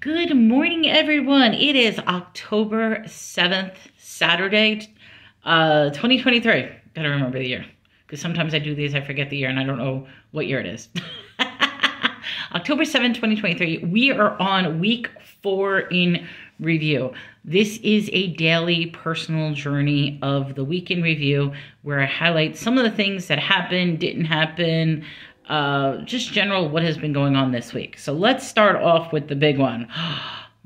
Good morning, everyone. It is October 7th, Saturday, 2023. Gotta remember the year, because sometimes I do these, I forget the year, and I don't know what year it is. October 7th, 2023. We are on week 4 in review. This is a daily personal journey of the week in review, where I highlight some of the things that happened, didn't happen, just general what has been going on this week. So let's start off with the big one.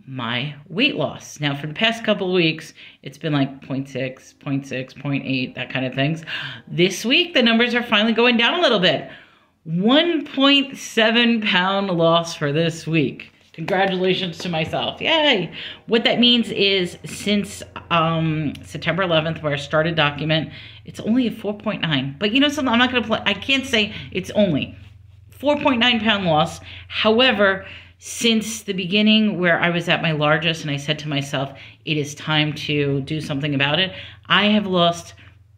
My weight loss. Now, for the past couple of weeks, it's been like 0.6, 0.6, 0.8, that kind of things. This week, the numbers are finally going down a little bit. 1.7 pound loss for this week. Congratulations to myself. Yay. What that means is since September 11th, where I started document, it's only a 4.9. But you know something, I'm not going to play. I can't say it's only 4.9 pound loss. However, since the beginning where I was at my largest and I said to myself, it is time to do something about it, I have lost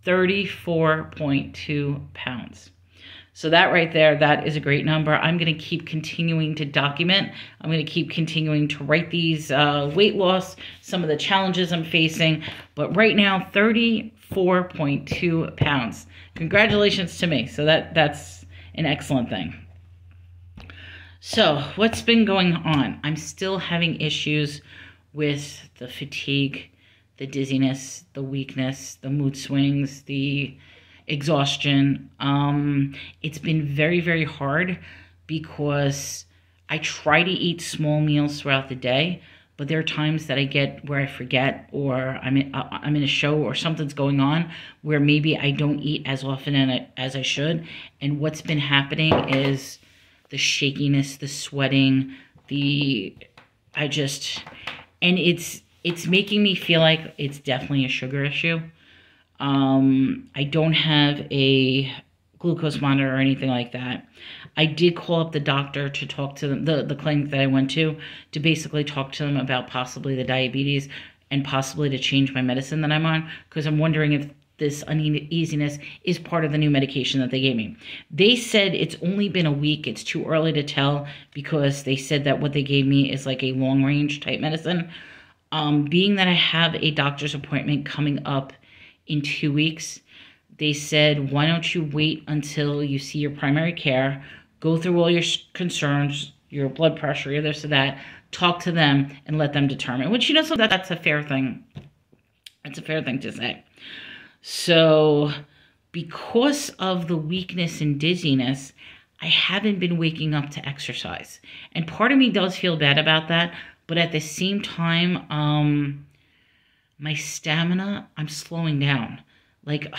34.2 pounds. So that right there, that is a great number. I'm going to keep continuing to document. I'm going to keep continuing to write these weight loss, some of the challenges I'm facing. But right now, 34.2 pounds. Congratulations to me. So that's an excellent thing. So what's been going on? I'm still having issues with the fatigue, the dizziness, the weakness, the mood swings, the exhaustion. It's been very, very hard because I try to eat small meals throughout the day, but there are times that I get where I forget, or I'm in a show or something's going on where maybe I don't eat as often as I should. And what's been happening is the shakiness, the sweating, and it's making me feel like it's definitely a sugar issue. I don't have a glucose monitor or anything like that. I did call up the doctor to talk to them, the clinic that I went to basically talk to them about possibly the diabetes and possibly to change my medicine that I'm on, because I'm wondering if this uneasiness is part of the new medication that they gave me. They said it's only been a week. It's too early to tell, because they said that what they gave me is like a long range type medicine. Being that I have a doctor's appointment coming up in 2 weeks, they said, why don't you wait until you see your primary care, go through all your concerns, your blood pressure, your this or that, talk to them and let them determine, which, you know, so that's a fair thing. That's a fair thing to say. So because of the weakness and dizziness, I haven't been waking up to exercise. And part of me does feel bad about that, but at the same time, my stamina, I'm slowing down. Like,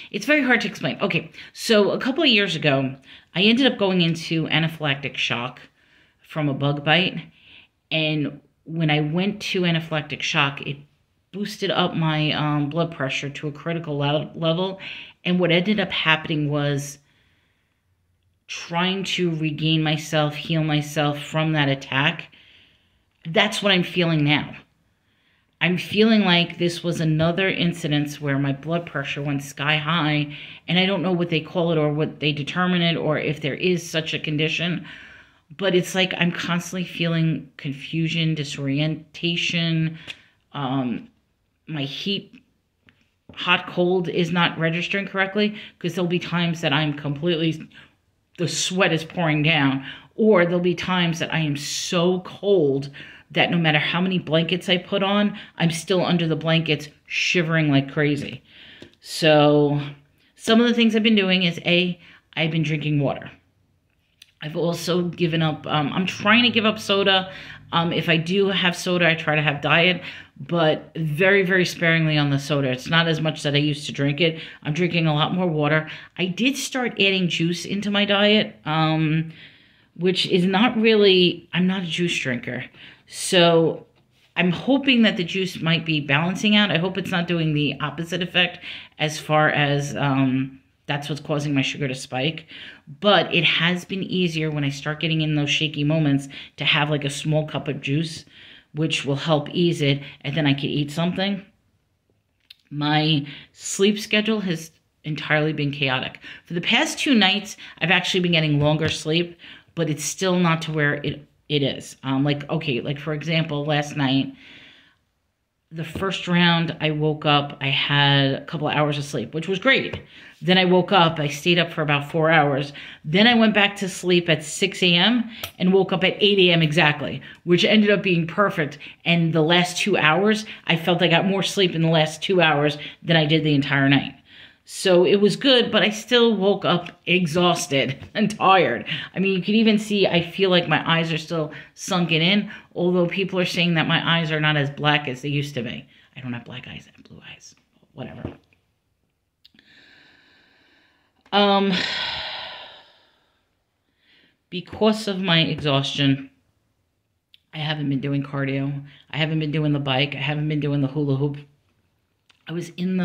it's very hard to explain. Okay, so a couple of years ago, I ended up going into anaphylactic shock from a bug bite. And when I went to anaphylactic shock, it boosted up my blood pressure to a critical level. And what ended up happening was trying to regain myself, heal myself from that attack. That's what I'm feeling now. I'm feeling like this was another incident where my blood pressure went sky high, and I don't know what they call it or what they determine it or if there is such a condition, but it's like I'm constantly feeling confusion, disorientation. My hot, cold is not registering correctly, because there'll be times that I'm the sweat is pouring down, or there'll be times that I am so cold that no matter how many blankets I put on, I'm still under the blankets shivering like crazy. So some of the things I've been doing is I've been drinking water. I've also given up, I'm trying to give up soda. If I do have soda, I try to have diet, but very, very sparingly on the soda. It's not as much that I used to drink it. I'm drinking a lot more water. I did start adding juice into my diet, which is not really, I'm not a juice drinker. So I'm hoping that the juice might be balancing out. I hope it's not doing the opposite effect as far as that's what's causing my sugar to spike. But it has been easier when I start getting in those shaky moments to have like a small cup of juice, which will help ease it, and then I can eat something. My sleep schedule has entirely been chaotic. For the past 2 nights, I've actually been getting longer sleep, but it's still not to where it It is. Like, okay, like for example, last night, the first round, I woke up, I had a couple of hours of sleep, which was great. Then I woke up, I stayed up for about 4 hours. Then I went back to sleep at 6 a.m. and woke up at 8 a.m. exactly, which ended up being perfect. And the last 2 hours, I felt I got more sleep in the last 2 hours than I did the entire night. So it was good, but I still woke up exhausted and tired. I mean, you can even see I feel like my eyes are still sunken in, although people are saying that my eyes are not as black as they used to be. I don't have black eyes, I have blue eyes. Whatever. Because of my exhaustion, I haven't been doing cardio. I haven't been doing the bike. I haven't been doing the hula hoop. I was in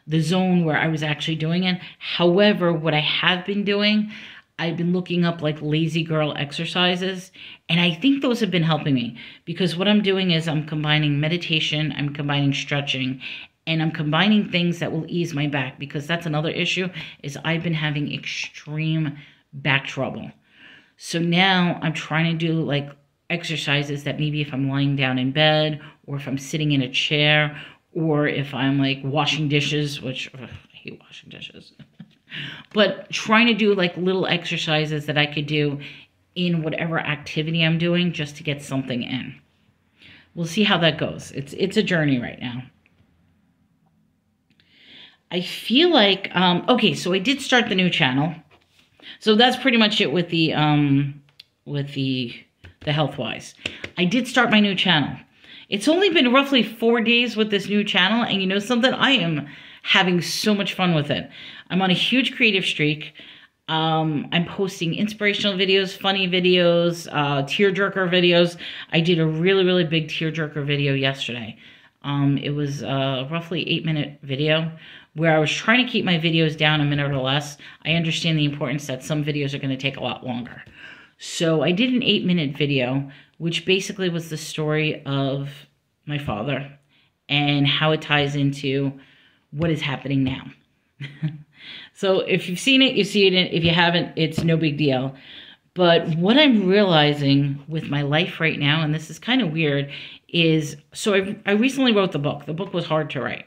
the zone where I was actually doing it. However, what I have been doing, I've been looking up like lazy girl exercises, and I think those have been helping me, because what I'm doing is I'm combining meditation, I'm combining stretching, and I'm combining things that will ease my back, because that's another issue, is I've been having extreme back trouble. So now I'm trying to do like exercises that maybe if I'm lying down in bed, or if I'm sitting in a chair, or if I'm like washing dishes, which I hate washing dishes, but trying to do like little exercises that I could do in whatever activity I'm doing just to get something in. We'll see how that goes. It's a journey right now. I feel like, okay, so I did start the new channel. So that's pretty much it with the health-wise. I did start my new channel. It's only been roughly 4 days with this new channel, and you know something? I am having so much fun with it. I'm on a huge creative streak. I'm posting inspirational videos, funny videos, tearjerker videos. I did a really, really big tearjerker video yesterday. It was a roughly 8-minute video where I was trying to keep my videos down a minute or less. I understand the importance that some videos are going to take a lot longer. So I did an 8-minute video, which basically was the story of my father and how it ties into what is happening now. So if you've seen it, you see it. If you haven't, it's no big deal. But what I'm realizing with my life right now, and this is kind of weird, is, so I recently wrote the book. The book was hard to write.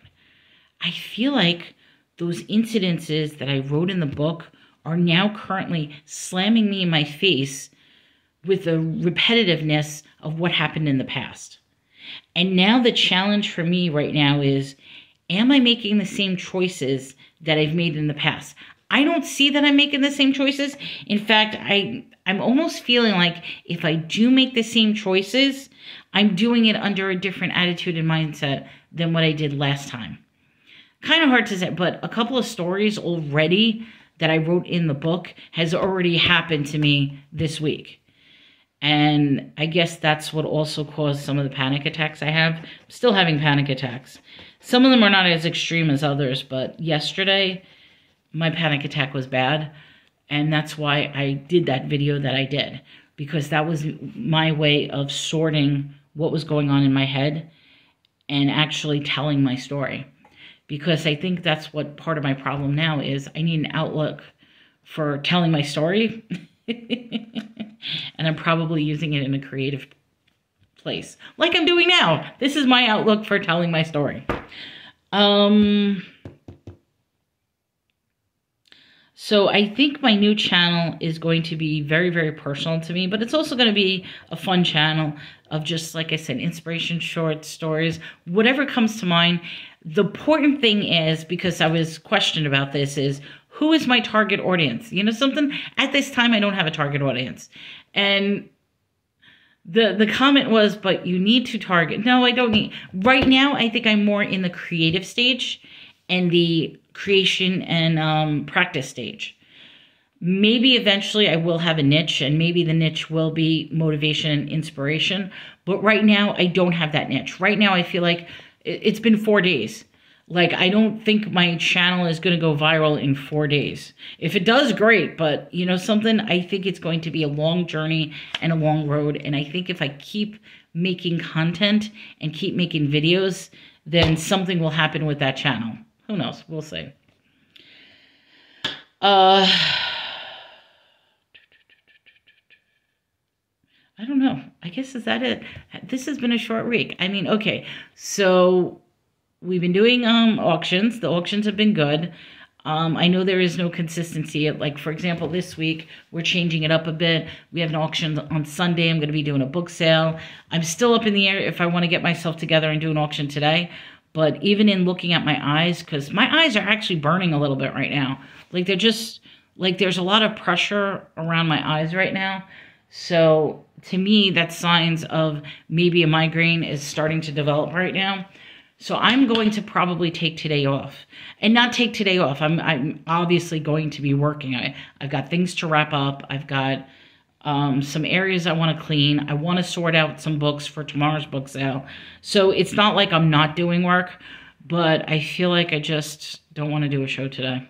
I feel like those incidences that I wrote in the book are now currently slamming me in my face with the repetitiveness of what happened in the past. And now the challenge for me right now is, am I making the same choices that I've made in the past? I don't see that I'm making the same choices. In fact, I'm almost feeling like if I do make the same choices, I'm doing it under a different attitude and mindset than what I did last time. Kind of hard to say, but a couple of stories already that I wrote in the book has already happened to me this week. And I guess that's what also caused some of the panic attacks I have. I'm still having panic attacks. Some of them are not as extreme as others, but yesterday, my panic attack was bad. And that's why I did that video that I did, because that was my way of sorting what was going on in my head and actually telling my story. Because I think that's what part of my problem now is. I need an outlook for telling my story. And I'm probably using it in a creative place, like I'm doing now. This is my outlook for telling my story. So I think my new channel is going to be very, very personal to me, but it's also going to be a fun channel of just, like I said, inspiration, short stories, whatever comes to mind. The important thing is, because I was questioned about this, is who is my target audience? You know something? At this time, I don't have a target audience. And the comment was, but you need to target. No, I don't need. Right now, I think I'm more in the creative stage and the creation and practice stage. Maybe eventually I will have a niche, and maybe the niche will be motivation and inspiration. But right now, I don't have that niche. Right now, I feel like it's been 4 days. Like, I don't think my channel is going to go viral in 4 days. If it does, great. But, you know something? I think it's going to be a long journey and a long road. And I think if I keep making content and keep making videos, then something will happen with that channel. Who knows? We'll see. I don't know. I guess is that it? This has been a short week. I mean, okay. So we've been doing auctions. The auctions have been good. I know there is no consistency. Like, for example, this week, we're changing it up a bit. We have an auction on Sunday. I'm going to be doing a book sale. I'm still up in the air if I want to get myself together and do an auction today. But even in looking at my eyes, because my eyes are actually burning a little bit right now. Like, they're just, like, there's a lot of pressure around my eyes right now. So, to me, that's signs of maybe a migraine is starting to develop right now. So I'm going to probably take today off. And not take today off. I'm obviously going to be working. I've got things to wrap up. I've got some areas I want to clean. I want to sort out some books for tomorrow's book sale. So it's not like I'm not doing work, but I feel like I just don't want to do a show today.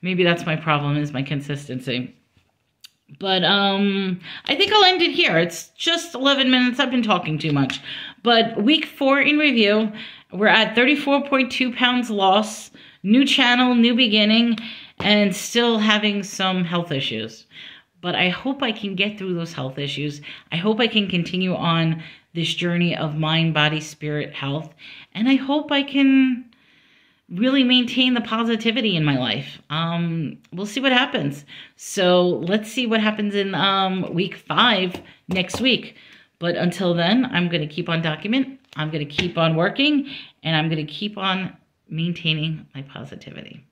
Maybe that's my problem, is my consistency. But I think I'll end it here. It's just 11 minutes. I've been talking too much. But week 4 in review, we're at 34.2 pounds loss, new channel, new beginning, and still having some health issues. But I hope I can get through those health issues. I hope I can continue on this journey of mind, body, spirit, health. And I hope I can really maintain the positivity in my life. We'll see what happens. So let's see what happens in week 5 next week. But until then, I'm going to keep on document. I'm going to keep on working, and I'm going to keep on maintaining my positivity.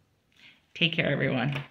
Take care, everyone.